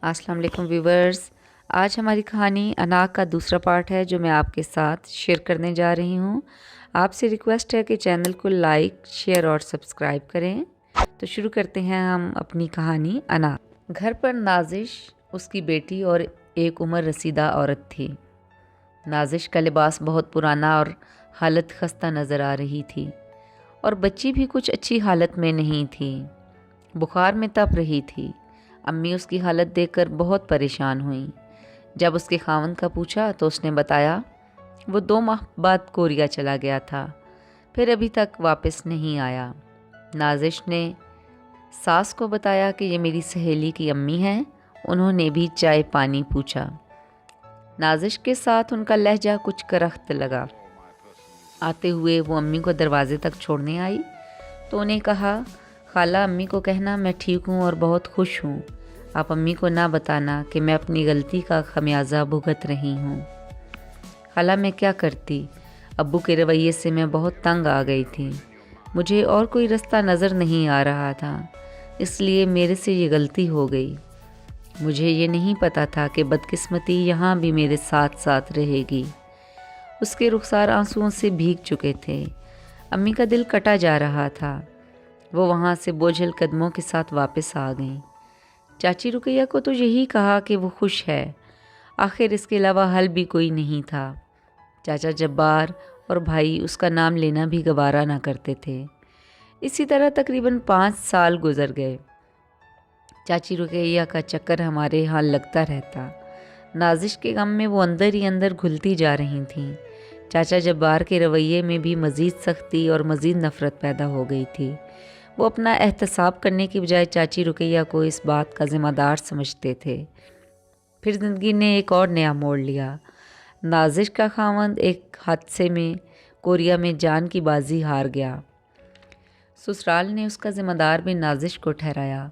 अस्सलाम वालेकुम व्यूवर्स। आज हमारी कहानी अना का दूसरा पार्ट है जो मैं आपके साथ शेयर करने जा रही हूँ। आपसे रिक्वेस्ट है कि चैनल को लाइक, शेयर और सब्सक्राइब करें। तो शुरू करते हैं हम अपनी कहानी अना। घर पर नाजिश, उसकी बेटी और एक उम्र रसीदा औरत थी। नाजिश का लिबास बहुत पुराना और हालत खस्ता नज़र आ रही थी और बच्ची भी कुछ अच्छी हालत में नहीं थी। बुखार में तप रही थी। अम्मी उसकी हालत देखकर बहुत परेशान हुई। जब उसके खावंद का पूछा तो उसने बताया वो 2 माह बाद कोरिया चला गया था, फिर अभी तक वापस नहीं आया। नाजिश ने सास को बताया कि ये मेरी सहेली की अम्मी हैं। उन्होंने भी चाय पानी पूछा। नाजिश के साथ उनका लहजा कुछ करख्त लगा। आते हुए वो अम्मी को दरवाजे तक छोड़ने आई तो उन्हें कहा, खाला अम्मी को कहना मैं ठीक हूँ और बहुत खुश हूँ। आप अम्मी को ना बताना कि मैं अपनी गलती का खमियाजा भुगत रही हूँ। खाला मैं क्या करती, अब्बू के रवैये से मैं बहुत तंग आ गई थी। मुझे और कोई रास्ता नज़र नहीं आ रहा था, इसलिए मेरे से ये गलती हो गई। मुझे ये नहीं पता था कि बदकिस्मती यहाँ भी मेरे साथ साथ रहेगी। उसके रुखसार आंसुओं से भीग चुके थे। अम्मी का दिल कटा जा रहा था। वो वहाँ से बोझल कदमों के साथ वापस आ गई। चाची रुकैया को तो यही कहा कि वो खुश है। आखिर इसके अलावा हल भी कोई नहीं था। चाचा जब्बार और भाई उसका नाम लेना भी गवारा ना करते थे। इसी तरह तकरीबन 5 साल गुजर गए। चाची रुकैया का चक्कर हमारे यहाँ लगता रहता। नाजिश के गम में वो अंदर ही अंदर घुलती जा रही थी। चाचा जब्बार के रवैये में भी मज़ीद सख्ती और मज़ीद नफ़रत पैदा हो गई थी। वो अपना एहतसाब करने की बजाय चाची रुकैया को इस बात का ज़िम्मेदार समझते थे। फिर ज़िंदगी ने एक और नया मोड़ लिया। नाजिश का खावंद एक हादसे में कोरिया में जान की बाजी हार गया। ससुराल ने उसका ज़िम्मेदार भी नाजिश को ठहराया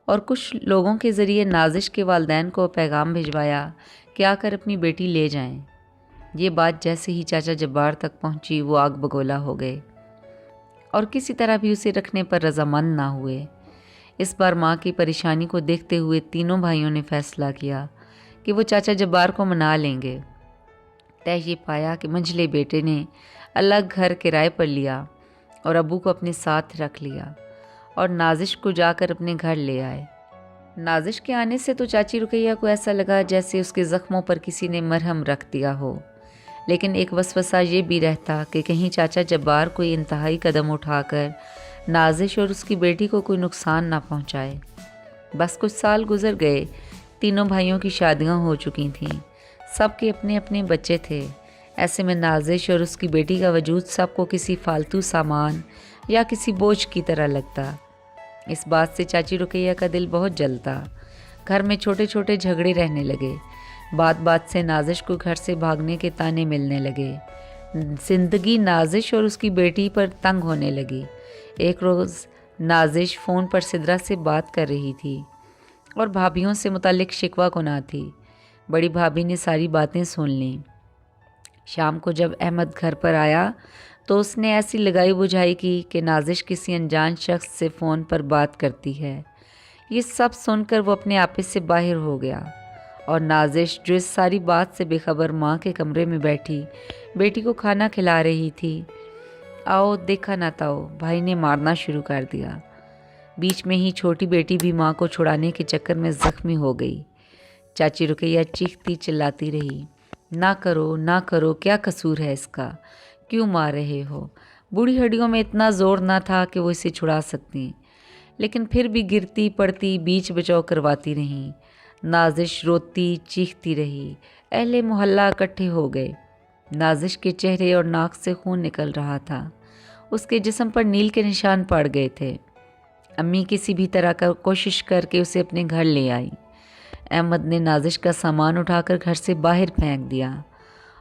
और कुछ लोगों के ज़रिए नाजिश के वालिदैन को पैगाम भिजवाया कि आकर अपनी बेटी ले जाएं। ये बात जैसे ही चाचा जब्बार तक पहुंची वो आग बगोला हो गए और किसी तरह भी उसे रखने पर रजामंद ना हुए। इस बार माँ की परेशानी को देखते हुए तीनों भाइयों ने फैसला किया कि वो चाचा जब्बार को मना लेंगे। तय ये पाया कि मंझले बेटे ने अलग घर किराए पर लिया और अब्बू को अपने साथ रख लिया और नाजिश को जाकर अपने घर ले आए। नाजिश के आने से तो चाची रुकैया को ऐसा लगा जैसे उसके ज़ख्मों पर किसी ने मरहम रख दिया हो, लेकिन एक वसवसा ये भी रहता कि कहीं चाचा जब्बार कोई इंतहाई कदम उठाकर नाजिश और उसकी बेटी को कोई नुकसान ना पहुंचाए। बस कुछ साल गुजर गए। तीनों भाइयों की शादियां हो चुकी थीं। सबके अपने अपने बच्चे थे। ऐसे में नाजिश और उसकी बेटी का वजूद सबको किसी फालतू सामान या किसी बोझ की तरह लगता। इस बात से चाची रुकैया का दिल बहुत जलता। घर में छोटे छोटे झगड़े रहने लगे। बात बात से नाजिश को घर से भागने के ताने मिलने लगे। जिंदगी नाजिश और उसकी बेटी पर तंग होने लगी। एक रोज़ नाजिश फ़ोन पर सिद्रा से बात कर रही थी और भाभियों से मुतालिक शिकवा गुनाह थी। बड़ी भाभी ने सारी बातें सुन लीं। शाम को जब अहमद घर पर आया तो उसने ऐसी लगाई बुझाई की कि नाजिश किसी अनजान शख्स से फ़ोन पर बात करती है। ये सब सुनकर वो अपने आपे से बाहर हो गया और नाजिश जो इस सारी बात से बेखबर माँ के कमरे में बैठी बेटी को खाना खिला रही थी, आओ देखा ना ताओ भाई ने मारना शुरू कर दिया। बीच में ही छोटी बेटी भी माँ को छुड़ाने के चक्कर में ज़ख्मी हो गई। चाची रुकैया चीखती चिल्लाती रही, ना करो ना करो, क्या कसूर है इसका, क्यों मार रहे हो। बूढ़ी हड्डियों में इतना ज़ोर ना था कि वो इसे छुड़ा सकती, लेकिन फिर भी गिरती पड़ती बीच बचाव करवाती रहीं। नाजिश रोती चीखती रही। अहले मोहल्ला इकट्ठे हो गए। नाजिश के चेहरे और नाक से खून निकल रहा था। उसके जिस्म पर नील के निशान पड़ गए थे। अम्मी किसी भी तरह का कोशिश करके उसे अपने घर ले आई। अहमद ने नाजिश का सामान उठाकर घर से बाहर फेंक दिया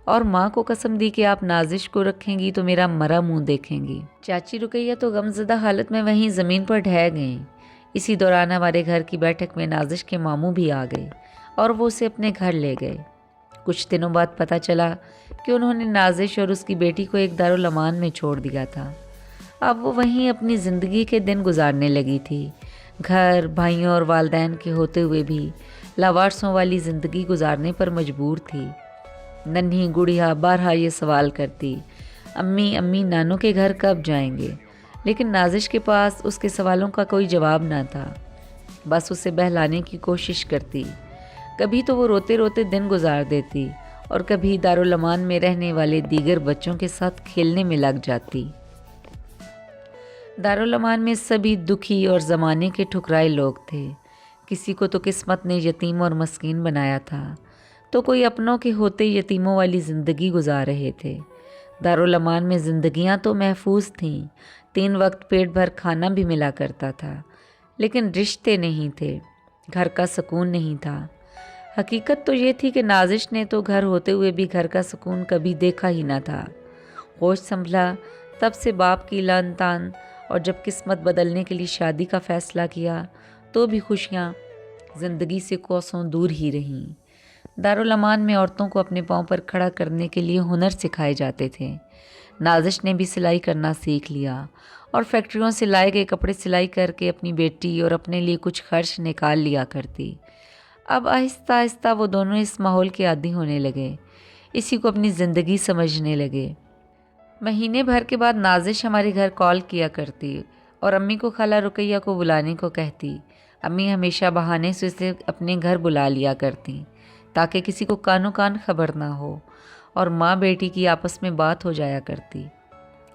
और माँ को कसम दी कि आप नाजिश को रखेंगी तो मेरा मरा मुंह देखेंगी। चाची रुकैया तो गमज़दा हालत में वहीं ज़मीन पर ढह गईं। इसी दौरान हमारे घर की बैठक में नाजिश के मामू भी आ गए और वो उसे अपने घर ले गए। कुछ दिनों बाद पता चला कि उन्होंने नाजिश और उसकी बेटी को एक दारुल अमान में छोड़ दिया था। अब वो वहीं अपनी ज़िंदगी के दिन गुजारने लगी थी। घर, भाइयों और वालिदैन के होते हुए भी लावारसों वाली ज़िंदगी गुजारने पर मजबूर थी। नन्ही गुड़िया बारहा ये सवाल करती, अम्मी अम्मी नानू के घर कब जाएंगे? लेकिन नाजिश के पास उसके सवालों का कोई जवाब ना था। बस उसे बहलाने की कोशिश करती। कभी तो वो रोते रोते दिन गुजार देती और कभी दारुल अमान में रहने वाले दीगर बच्चों के साथ खेलने में लग जाती। दारुल अमान में सभी दुखी और ज़माने के ठुकराए लोग थे। किसी को तो किस्मत ने यतीम और मस्कीन बनाया था, तो कोई अपनों के होते यतीमों वाली ज़िंदगी गुजार रहे थे। दारुल अमान में ज़िंदगियाँ तो महफूज थीं, 3 वक्त पेट भर खाना भी मिला करता था, लेकिन रिश्ते नहीं थे, घर का सुकून नहीं था। हकीकत तो ये थी कि नाजिश ने तो घर होते हुए भी घर का सुकून कभी देखा ही ना था। होश संभला तब से बाप की लान तान, और जब किस्मत बदलने के लिए शादी का फ़ैसला किया तो भी खुशियाँ ज़िंदगी से कोसों दूर ही रहीं। दारुल अमान में औरतों को अपने पाँव पर खड़ा करने के लिए हुनर सिखाए जाते थे। नाजिश ने भी सिलाई करना सीख लिया और फैक्ट्रियों से लाए गए कपड़े सिलाई करके अपनी बेटी और अपने लिए कुछ खर्च निकाल लिया करती। अब आहिस्ता आहिस्ता वो दोनों इस माहौल के आदी होने लगे, इसी को अपनी ज़िंदगी समझने लगे। महीने भर के बाद नाजिश हमारे घर कॉल किया करती और अम्मी को खाला रुकैया को बुलाने को कहती। अम्मी हमेशा बहाने से उसे अपने घर बुला लिया करती ताकि किसी को कानो कान खबर ना हो, और माँ बेटी की आपस में बात हो जाया करती।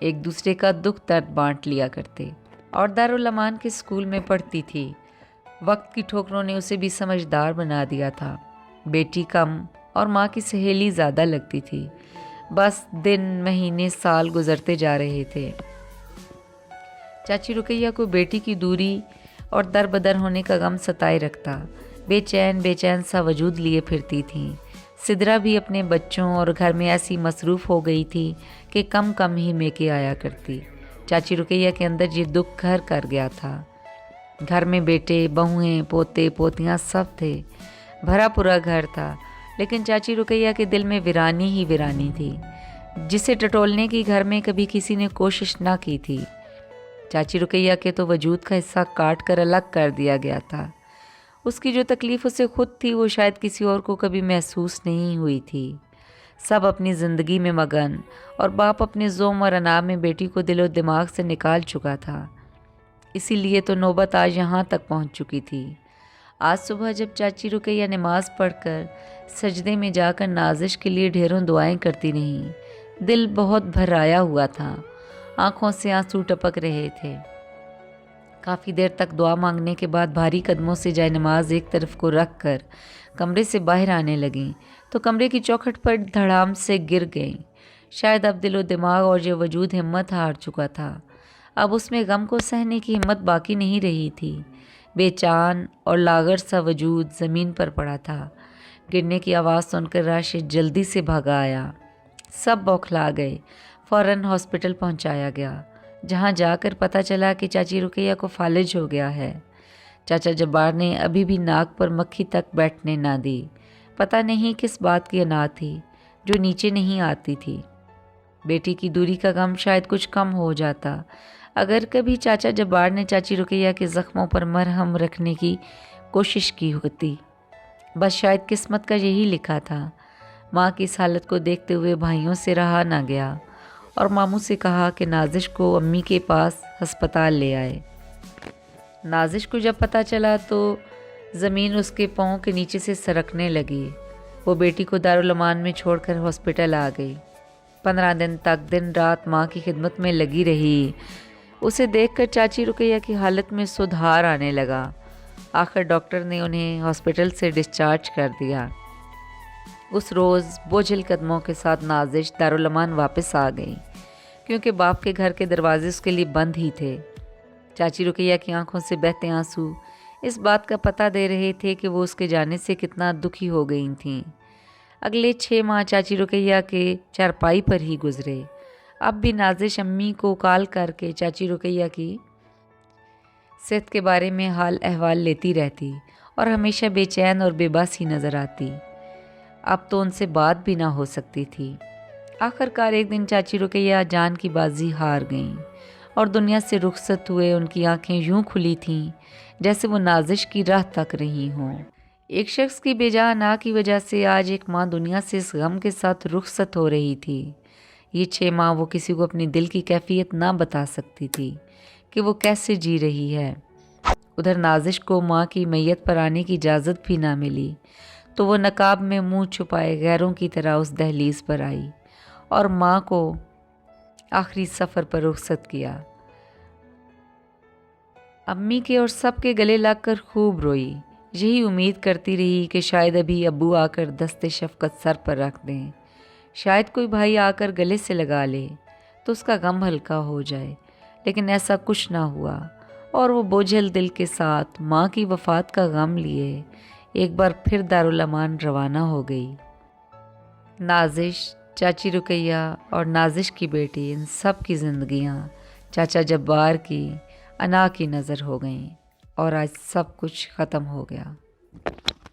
एक दूसरे का दुख दर्द बांट लिया करते। और दारुल अमान के स्कूल में पढ़ती थी। वक्त की ठोकरों ने उसे भी समझदार बना दिया था। बेटी कम और माँ की सहेली ज़्यादा लगती थी। बस दिन महीने साल गुजरते जा रहे थे। चाची रुकैया को बेटी की दूरी और दर बदर होने का गम सताए रखता। बेचैन बेचैन सा वजूद लिए फिरती थी। सिदरा भी अपने बच्चों और घर में ऐसी मसरूफ़ हो गई थी कि कम कम ही मेके आया करती। चाची रुकैया के अंदर ये दुख घर कर गया था। घर में बेटे, बहुएं, पोते, पोतियां सब थे। भरा पूरा घर था, लेकिन चाची रुकैया के दिल में वीरानी ही वीरानी थी, जिसे टटोलने की घर में कभी किसी ने कोशिश ना की थी। चाची रुकैया के तो वजूद का हिस्सा काट कर अलग कर दिया गया था। उसकी जो तकलीफ़ उसे खुद थी वो शायद किसी और को कभी महसूस नहीं हुई थी। सब अपनी ज़िंदगी में मगन, और बाप अपने ज़ोम और अनाब में बेटी को दिलो दिमाग से निकाल चुका था। इसीलिए तो नौबत आज यहाँ तक पहुँच चुकी थी। आज सुबह जब चाची रुकैया नमाज़ पढ़कर सजदे में जाकर नाजिश के लिए ढेरों दुआएं करती रहीं, दिल बहुत भराया हुआ था, आँखों से आंसू टपक रहे थे। काफ़ी देर तक दुआ मांगने के बाद भारी कदमों से जाए नमाज एक तरफ को रख कर कमरे से बाहर आने लगीं तो कमरे की चौखट पर धड़ाम से गिर गईं। शायद अब दिलो दिमाग और जो वजूद हिम्मत हार चुका था। अब उसमें गम को सहने की हिम्मत बाकी नहीं रही थी। बेचान और लागर सा वजूद ज़मीन पर पड़ा था। गिरने की आवाज़ सुनकर राशिद जल्दी से भागा आया। सब बौखला गए। फ़ौरन हॉस्पिटल पहुंचाया गया, जहां जाकर पता चला कि चाची रुकैया को फालिज हो गया है। चाचा जब्बार ने अभी भी नाक पर मक्खी तक बैठने ना दी। पता नहीं किस बात की अना थी जो नीचे नहीं आती थी। बेटी की दूरी का गम शायद कुछ कम हो जाता अगर कभी चाचा जब्बार ने चाची रुकैया के ज़ख्मों पर मरहम रखने की कोशिश की होती। बस शायद किस्मत का यही लिखा था। माँ की इस हालत को देखते हुए भाइयों से रहा ना गया और मामू से कहा कि नाजिश को अम्मी के पास अस्पताल ले आए। नाजिश को जब पता चला तो ज़मीन उसके पाँव के नीचे से सरकने लगी। वो बेटी को दारुल अमान में छोड़कर हॉस्पिटल आ गई। 15 दिन तक दिन रात माँ की खिदमत में लगी रही। उसे देखकर चाची रुकैया की हालत में सुधार आने लगा। आखिर डॉक्टर ने उन्हें हॉस्पिटल से डिस्चार्ज कर दिया। उस रोज़ बोझिल कदमों के साथ नाजिश दारुल अमान वापस आ गई, क्योंकि बाप के घर के दरवाजे उसके लिए बंद ही थे। चाची रुकैया की आंखों से बहते आंसू इस बात का पता दे रहे थे कि वो उसके जाने से कितना दुखी हो गई थीं। अगले 6 माह चाची रुकैया के चारपाई पर ही गुजरे। अब भी नाजिश अम्मी को कॉल करके चाची रुकैया की सेहत के बारे में हाल अहवाल लेती रहती और हमेशा बेचैन और बेबस ही नज़र आती। अब तो उनसे बात भी ना हो सकती थी। आखिरकार एक दिन चाची रुकैया जान की बाजी हार गईं और दुनिया से रुखसत हुए। उनकी आंखें यूं खुली थीं जैसे वो नाजिश की राह तक रही हों। एक शख्स की बेजा अना की वजह से आज एक माँ दुनिया से इस गम के साथ रुखसत हो रही थी। ये 6 माह वो किसी को अपनी दिल की कैफियत ना बता सकती थी कि वो कैसे जी रही है। उधर नाजिश को माँ की मैयत पर आने की इजाज़त भी ना मिली, तो वो नकाब में मुंह छुपाए गैरों की तरह उस दहलीज पर आई और माँ को आखिरी सफ़र पर रुखसत किया। अम्मी के और सबके गले लगकर खूब रोई, यही उम्मीद करती रही कि शायद अभी अब्बू आकर दस्ते शफ़क़त सर पर रख दें, शायद कोई भाई आकर गले से लगा ले तो उसका गम हल्का हो जाए। लेकिन ऐसा कुछ ना हुआ और वो बोझल दिल के साथ माँ की वफ़ात का गम लिए एक बार फिर दारुल अमान रवाना हो गई। नाजिश, चाची रुकैया और नाजिश की बेटी, इन सब की ज़िंदगियाँ चाचा जब्बार की अना की नज़र हो गईं और आज सब कुछ ख़त्म हो गया।